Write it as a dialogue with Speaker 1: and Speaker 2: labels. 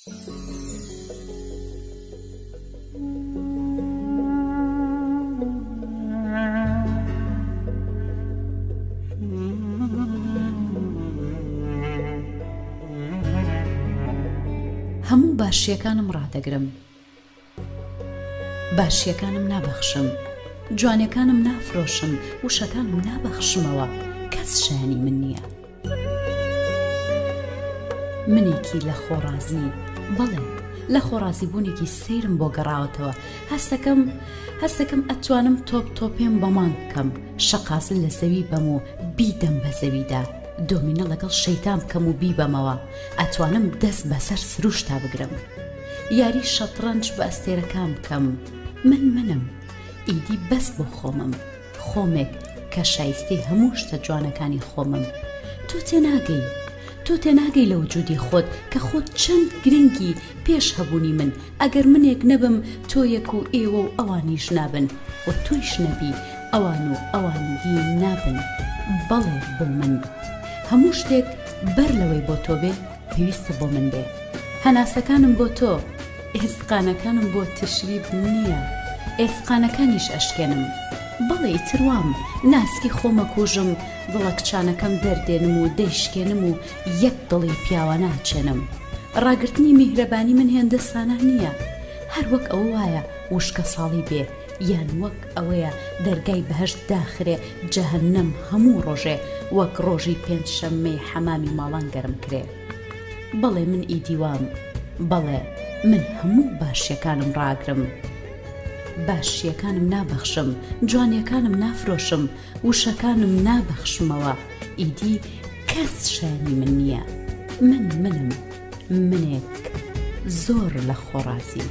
Speaker 1: هەموو باشیەکانم ڕادەگرم، باشیەکانم نابەخشم، جوانەکانم نافرۆشم، وشەکانم نابەخشمەوە. کەس شایانی من نییە. منێکی لە خۆڕازی، بەڵێ لە خۆڕازی بوونێکی سەیرم بۆ گەڕاوەتەوە. هەستەکەم ئەتوانم تۆپێم بەمان بکەم، شەقازل لە زەوی بەم و بیدەم بە زەویدا، دۆمینە لەگەڵ شەیتان بکەم و بیبەمەوە. ئەتوانم دەست بەسەر سروشتا بگرم، یاری شەترەنج بە ئەستێرەکان بکەم. منم ئیدی بەس بۆ خۆمێک کە شایستەی هەموو شتە جوانەکانی خۆمم. تۆ تێناگەی لە وجودی خۆت کە خۆت چەند گرنگی پێش هەبوونی من. ئەگەر منێک نەبم تۆیەک و ئێوە و ئەوانیش نابن، و تۆیش نەبی ئەوان و ئەوانی نابن. بەڵێ بۆ من هەموو شتێک بەر لەوەی بۆ تۆ بێ پێویستە بۆ من بێ. هەناسەکانم بۆ تۆ، ئێستقانەکانم بۆ تشریب نییە، ئێستقانەکانیش ئەشکێنم. بەڵێ ئیتروام ناسکی خۆمە کوژم، دڵە کچانەکەم دەردێنم و دەیشکێنم و یەک دڵی پیاوە ناچێنم. ڕاگرتنی میهرەبانی من هێندە سانە نییە، هەر وەک ئەوە وایە وشکە ساڵی بێ، یان وەک ئەوەیە دەرگای بەهەشت داخرێ جەهەنەم هەموو ڕۆژێ وەک ڕۆژی پێنج شەممەی حەمامی ماڵان گەرم کرێ. بەڵێ من ئیدیوام، بەڵێ من هەموو باشیەکانم ڕاگرم، باشیەکانم نابەخشم، جوانیەکانم نافرۆشم، وشەکانم نابەخشمەوە. ئیدی کەس شایانی من نییە. منێک زۆر لە خۆڕازی.